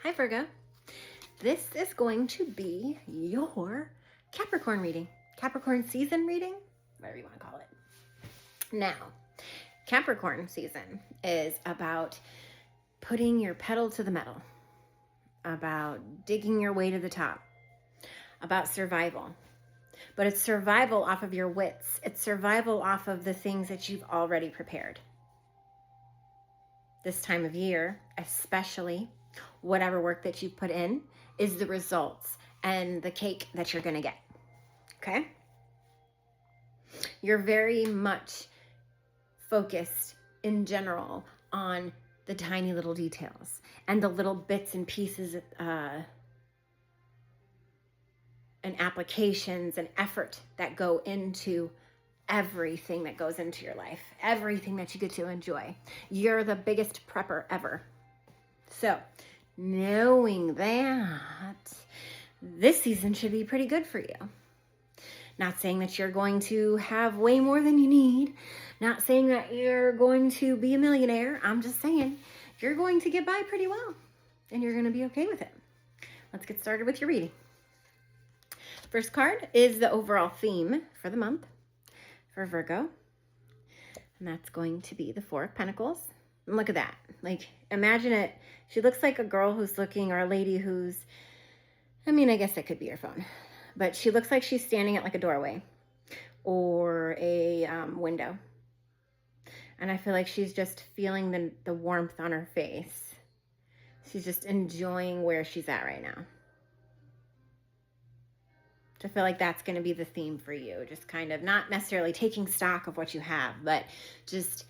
Hi Virgo. This is going to be your Capricorn reading. Capricorn season reading, whatever you want to call it. Now, Capricorn season is about putting your pedal to the metal, about digging your way to the top, about survival. But it's survival off of your wits. It's survival off of the things that you've already prepared. This time of year, especially, whatever work that you put in is the results and the cake that you're going to get. Okay? You're very much focused in general on the tiny little details and the little bits and pieces and applications and effort that go into everything that goes into your life, everything that you get to enjoy. You're the biggest prepper ever. So, knowing that, this season should be pretty good for you. Not saying that you're going to have way more than you need. Not saying that you're going to be a millionaire. I'm just saying you're going to get by pretty well and you're going to be okay with it. Let's get started with your reading. First card is the overall theme for the month for Virgo. And that's going to be the Four of Pentacles. And look at that. Like, imagine it. She looks like a girl who's looking, or a lady who's, I guess that could be her phone. But she looks like she's standing at like a doorway or a window. And I feel like she's just feeling the warmth on her face. She's just enjoying where she's at right now. I feel like that's going to be the theme for you. Just kind of not necessarily taking stock of what you have, but just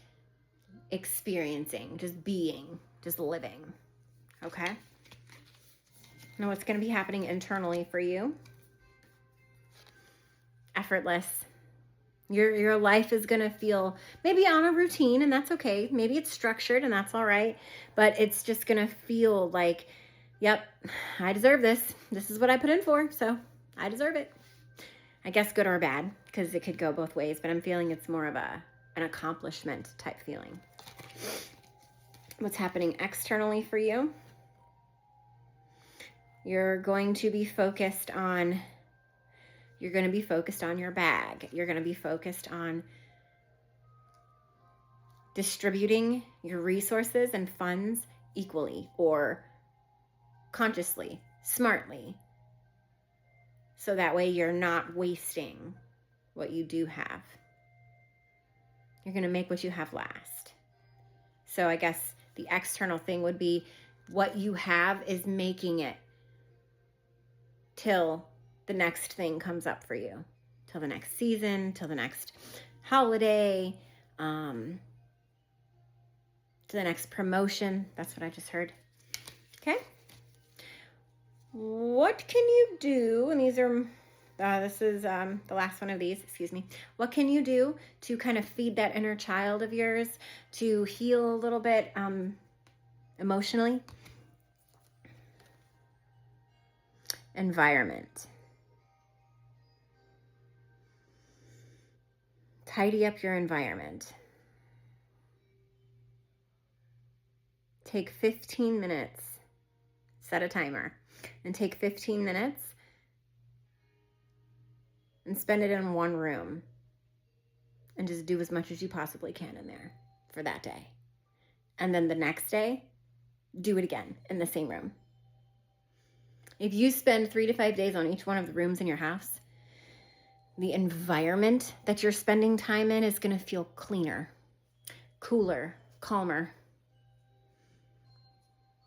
experiencing, just being, just living. Okay? Now what's going to be happening internally for you? Effortless. Your life is going to feel maybe on a routine, and that's okay. Maybe it's structured, and that's all right. But it's just going to feel like, yep, I deserve this. This is what I put in for, so I deserve it. I guess good or bad, because it could go both ways, but I'm feeling it's more of an accomplishment type feeling. What's happening externally for you? You're going to be focused on your bag. You're going to be focused on distributing your resources and funds equally or consciously, smartly. So that way you're not wasting what you do have. You're going to make what you have last. So I guess the external thing would be what you have is making it till the next thing comes up for you. Till the next season, till the next holiday, to the next promotion. That's what I just heard. Okay? What can you do? And these are, this is the last one of these, excuse me. What can you do to kind of feed that inner child of yours, to heal a little bit emotionally? Environment. Tidy up your environment. Take 15 minutes. Set a timer. And take 15 minutes and spend it in one room. And just do as much as you possibly can in there for that day. And then the next day, do it again in the same room. If you spend 3 to 5 days on each one of the rooms in your house, the environment that you're spending time in is going to feel cleaner, cooler, calmer,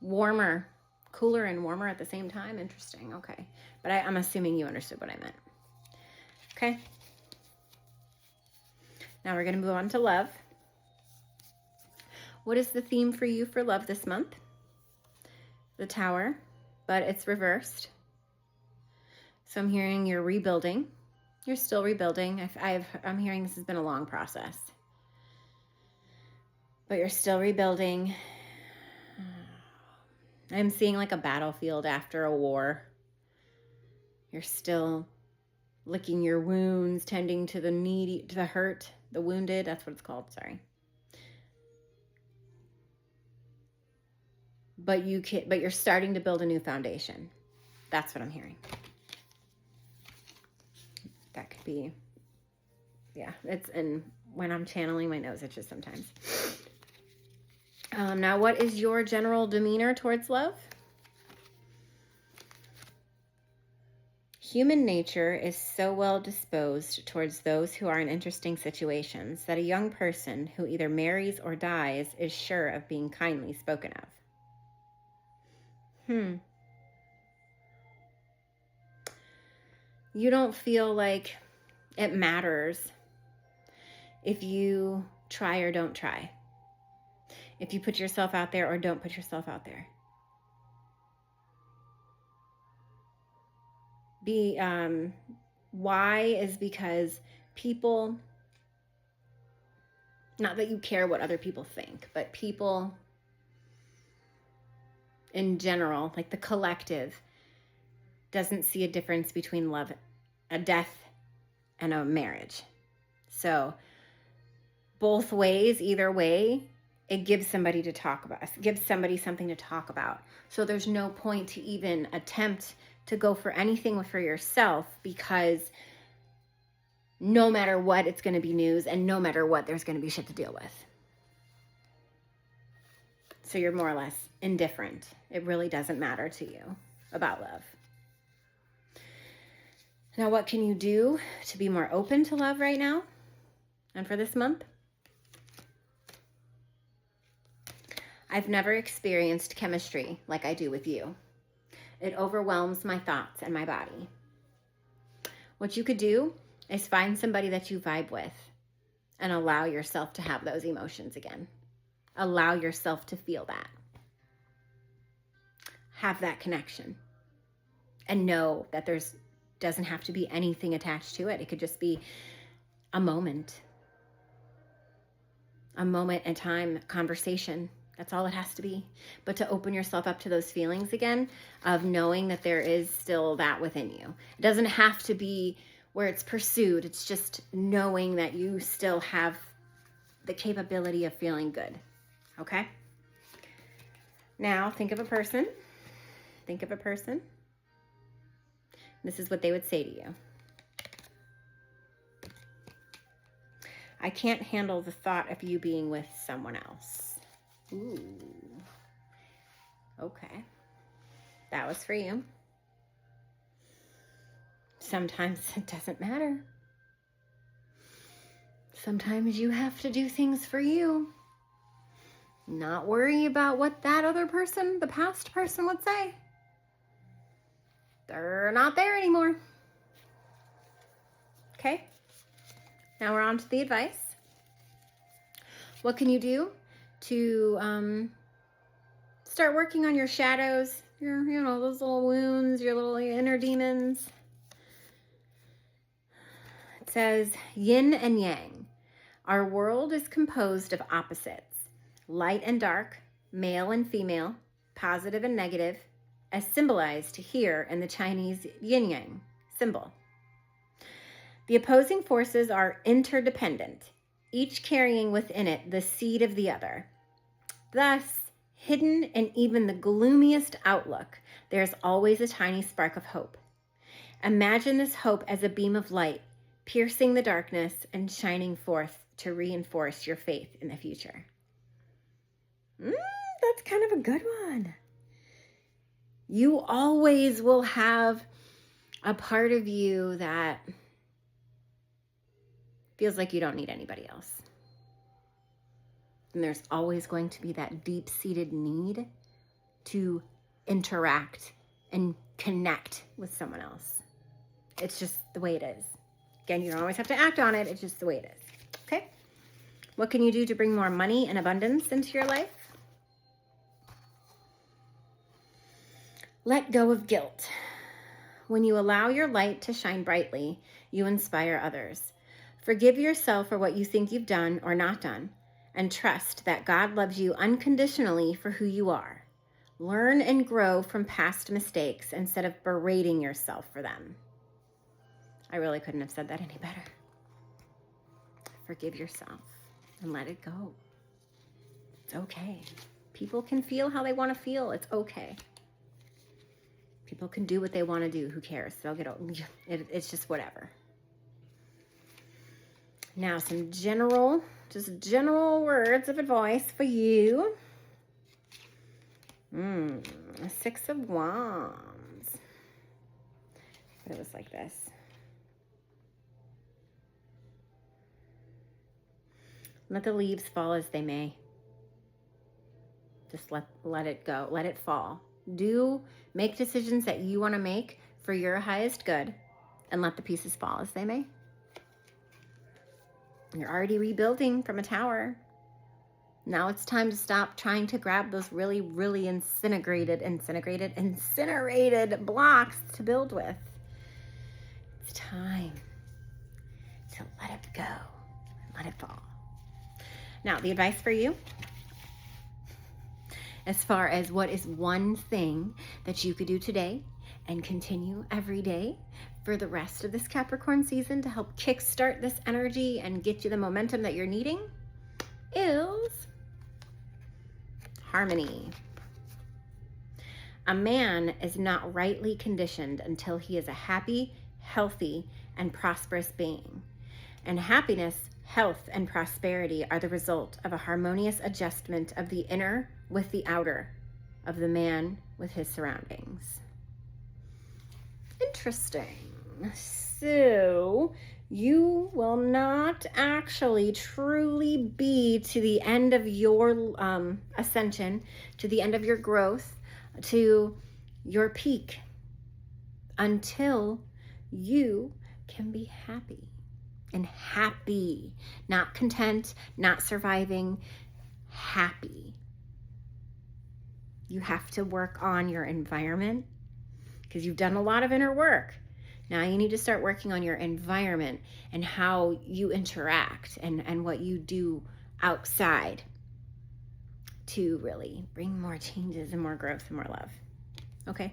warmer. Cooler and warmer at the same time? Interesting. Okay. But I'm assuming you understood what I meant. Okay. Now we're going to move on to love. What is the theme for you for love this month? The Tower, but it's reversed. So I'm hearing you're rebuilding. You're still rebuilding. I'm hearing this has been a long process. But you're still rebuilding. I'm seeing like a battlefield after a war. You're still licking your wounds, tending to the needy, to the hurt, the wounded. That's what it's called, sorry. but you're starting to build a new foundation. That's what I'm hearing. That could be, yeah, and when I'm channeling, my nose itches sometimes. Now, what is your general demeanor towards love? Human nature is so well disposed towards those who are in interesting situations that a young person who either marries or dies is sure of being kindly spoken of. You don't feel like it matters if you try or don't try. If you put yourself out there or don't put yourself out there. Why is because people, not that you care what other people think, but people in general, like the collective, doesn't see a difference between love, a death, and a marriage. So both ways, either way, it gives somebody to talk about. It gives somebody something to talk about. So there's no point to even attempt to go for anything for yourself, because no matter what, it's going to be news, and no matter what, there's going to be shit to deal with. So you're more or less indifferent. It really doesn't matter to you about love. Now, what can you do to be more open to love right now and for this month? I've never experienced chemistry like I do with you. It overwhelms my thoughts and my body. What you could do is find somebody that you vibe with and allow yourself to have those emotions again. Allow yourself to feel that. Have that connection. And know that doesn't have to be anything attached to it. It could just be a moment. A moment in time, conversation. That's all it has to be. But to open yourself up to those feelings again of knowing that there is still that within you. It doesn't have to be where it's pursued. It's just knowing that you still have the capability of feeling good. Okay? Now, think of a person. Think of a person. This is what they would say to you. I can't handle the thought of you being with someone else. Ooh. Okay. That was for you. Sometimes it doesn't matter. Sometimes you have to do things for you. Not worry about what that other person, the past person, would say. They're not there anymore. Okay? Now we're on to the advice. What can you do to start working on your shadows, those little wounds, your little inner demons? It says, yin and yang. Our world is composed of opposites, light and dark, male and female, positive and negative, as symbolized here in the Chinese yin-yang symbol. The opposing forces are interdependent, each carrying within it the seed of the other. Thus, hidden in even the gloomiest outlook, there's always a tiny spark of hope. Imagine this hope as a beam of light, piercing the darkness and shining forth to reinforce your faith in the future. That's kind of a good one. You always will have a part of you that feels like you don't need anybody else. And there's always going to be that deep-seated need to interact and connect with someone else. It's just the way it is. Again, you don't always have to act on it. It's just the way it is. Okay? What can you do to bring more money and abundance into your life? Let go of guilt. When you allow your light to shine brightly, you inspire others. Forgive yourself for what you think you've done or not done, and trust that God loves you unconditionally for who you are. Learn and grow from past mistakes instead of berating yourself for them. I really couldn't have said that any better. Forgive yourself and let it go. It's okay. People can feel how they want to feel. It's okay. People can do what they want to do. Who cares? They'll get over it. It's just whatever. Now, some general words of advice for you. 6 of Wands. It was like this. Let the leaves fall as they may. Just let it go. Let it fall. Make decisions that you want to make for your highest good, and let the pieces fall as they may. You're already rebuilding from a tower. Now it's time to stop trying to grab those really, really incinerated blocks to build with. It's time to let it go and let it fall. Now, the advice for you, as far as what is one thing that you could do today and continue every day for the rest of this Capricorn season to help kickstart this energy and get you the momentum that you're needing, is harmony. A man is not rightly conditioned until he is a happy, healthy, and prosperous being. And happiness, health, and prosperity are the result of a harmonious adjustment of the inner with the outer, of the man with his surroundings. Interesting. So you will not actually truly be to the end of your ascension, to the end of your growth, to your peak, until you can be happy. And happy, not content, not surviving, happy. You have to work on your environment because you've done a lot of inner work. Now you need to start working on your environment and how you interact and what you do outside to really bring more changes and more growth and more love. Okay?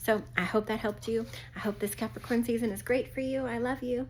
So I hope that helped you. I hope this Capricorn season is great for you. I love you.